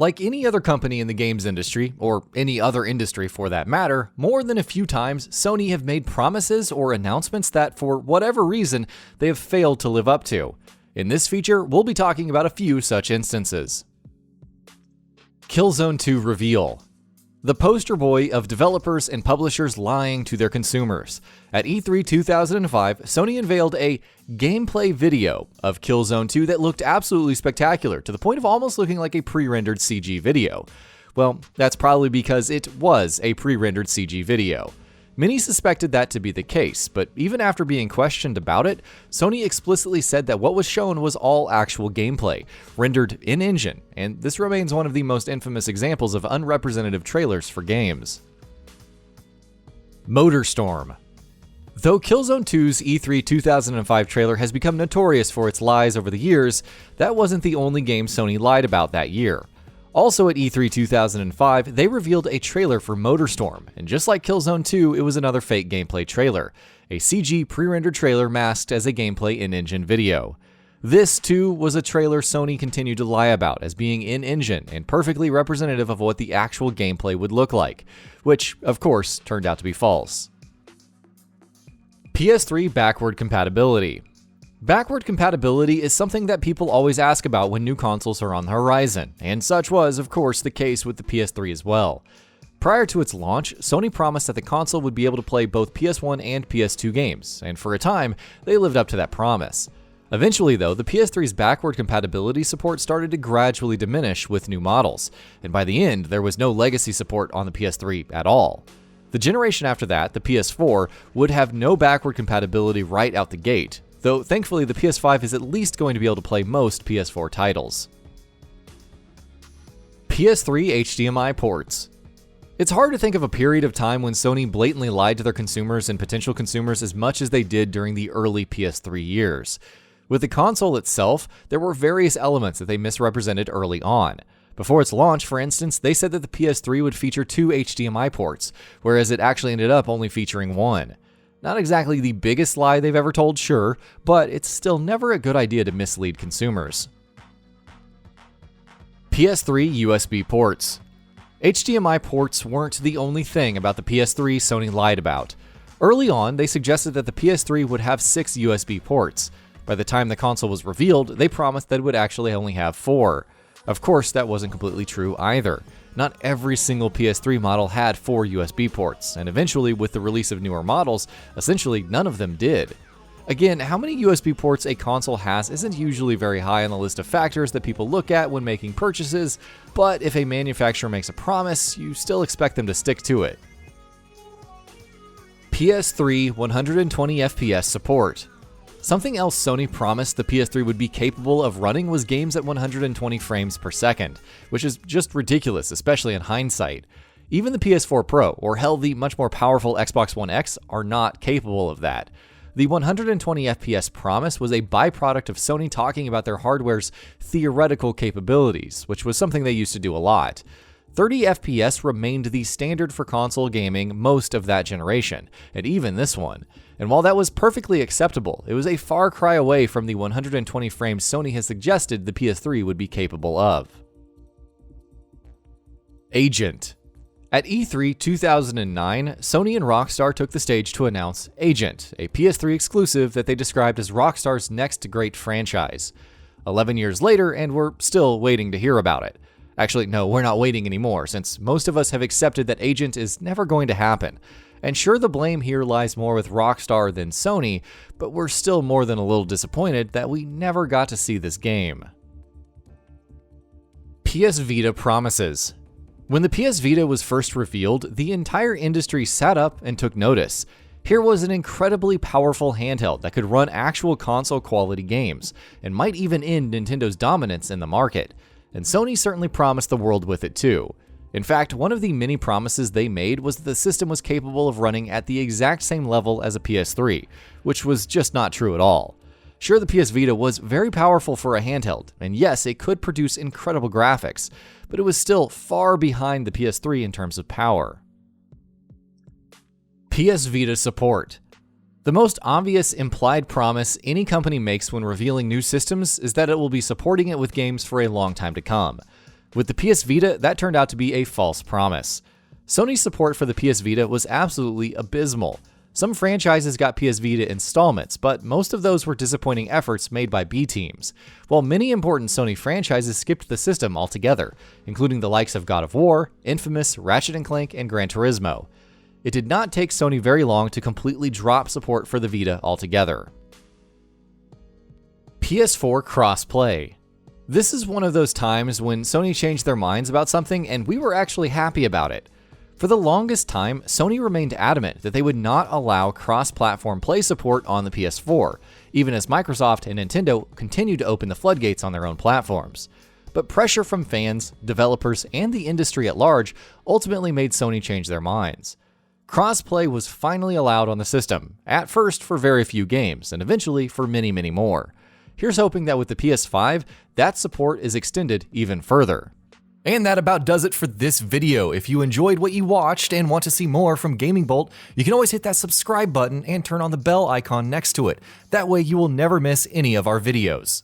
Like any other company in the games industry, or any other industry for that matter, more than a few times, Sony have made promises or announcements that, for whatever reason, they have failed to live up to. In this feature, we'll be talking about a few such instances. Killzone 2 reveal. The poster boy of developers and publishers lying to their consumers. At E3 2005, Sony unveiled a gameplay video of Killzone 2 that looked absolutely spectacular, to the point of almost looking like a pre-rendered CG video. Well, that's probably because it was a pre-rendered CG video. Many suspected that to be the case, but even after being questioned about it, Sony explicitly said that what was shown was all actual gameplay, rendered in-engine, and this remains one of the most infamous examples of unrepresentative trailers for games. MotorStorm. Though Killzone 2's E3 2005 trailer has become notorious for its lies over the years, that wasn't the only game Sony lied about that year. Also at E3 2005, they revealed a trailer for MotorStorm, and just like Killzone 2, it was another fake gameplay trailer, a CG pre-rendered trailer masked as a gameplay in-engine video. This, too, was a trailer Sony continued to lie about as being in-engine and perfectly representative of what the actual gameplay would look like, which, of course, turned out to be false. PS3 Backward Compatibility. Backward compatibility is something that people always ask about when new consoles are on the horizon, and such was, of course, the case with the PS3 as well. Prior to its launch, Sony promised that the console would be able to play both PS1 and PS2 games, and for a time, they lived up to that promise. Eventually, though, the PS3's backward compatibility support started to gradually diminish with new models, and by the end, there was no legacy support on the PS3 at all. The generation after that, the PS4, would have no backward compatibility right out the gate, though thankfully the PS5 is at least going to be able to play most PS4 titles. PS3 HDMI Ports. It's hard to think of a period of time when Sony blatantly lied to their consumers and potential consumers as much as they did during the early PS3 years. With the console itself, there were various elements that they misrepresented early on. Before its launch, for instance, they said that the PS3 would feature 2 HDMI ports, whereas it actually ended up only featuring 1. Not exactly the biggest lie they've ever told, sure, but it's still never a good idea to mislead consumers. PS3 USB Ports. HDMI ports weren't the only thing about the PS3 Sony lied about. Early on, they suggested that the PS3 would have 6 USB ports. By the time the console was revealed, they promised that it would actually only have 4. Of course, that wasn't completely true either. Not every single PS3 model had 4 USB ports, and eventually, with the release of newer models, essentially none of them did. Again, how many USB ports a console has isn't usually very high on the list of factors that people look at when making purchases, but if a manufacturer makes a promise, you still expect them to stick to it. PS3 120 FPS support. Something else Sony promised the PS3 would be capable of running was games at 120 frames per second, which is just ridiculous, especially in hindsight. Even the PS4 Pro, or hell, the much more powerful Xbox One X, are not capable of that. The 120 FPS promise was a byproduct of Sony talking about their hardware's theoretical capabilities, which was something they used to do a lot. 30 FPS remained the standard for console gaming most of that generation, and even this one. And while that was perfectly acceptable, it was a far cry away from the 120 frames Sony has suggested the PS3 would be capable of. Agent. At E3 2009, Sony and Rockstar took the stage to announce Agent, a PS3 exclusive that they described as Rockstar's next great franchise. 11 years later, and we're still waiting to hear about it. Actually, no, we're not waiting anymore, since most of us have accepted that Agent is never going to happen. And sure, the blame here lies more with Rockstar than Sony, but we're still more than a little disappointed that we never got to see this game. PS Vita promises. When the PS Vita was first revealed, the entire industry sat up and took notice. Here was an incredibly powerful handheld that could run actual console quality games, and might even end Nintendo's dominance in the market. And Sony certainly promised the world with it too. In fact, one of the many promises they made was that the system was capable of running at the exact same level as a PS3, which was just not true at all. Sure, the PS Vita was very powerful for a handheld, and yes, it could produce incredible graphics, but it was still far behind the PS3 in terms of power. PS Vita support. The most obvious implied promise any company makes when revealing new systems is that it will be supporting it with games for a long time to come. With the PS Vita, that turned out to be a false promise. Sony's support for the PS Vita was absolutely abysmal. Some franchises got PS Vita installments, but most of those were disappointing efforts made by B teams, while many important Sony franchises skipped the system altogether, including the likes of God of War, Infamous, Ratchet & Clank, and Gran Turismo. It did not take Sony very long to completely drop support for the Vita altogether. PS4 crossplay. This is one of those times when Sony changed their minds about something and we were actually happy about it. For the longest time, Sony remained adamant that they would not allow cross-platform play support on the PS4, even as Microsoft and Nintendo continued to open the floodgates on their own platforms. But pressure from fans, developers, and the industry at large ultimately made Sony change their minds. Crossplay was finally allowed on the system, at first for very few games, and eventually for many, many more. Here's hoping that with the PS5, that support is extended even further. And that about does it for this video. If you enjoyed what you watched and want to see more from Gaming Bolt, you can always hit that subscribe button and turn on the bell icon next to it. That way you will never miss any of our videos.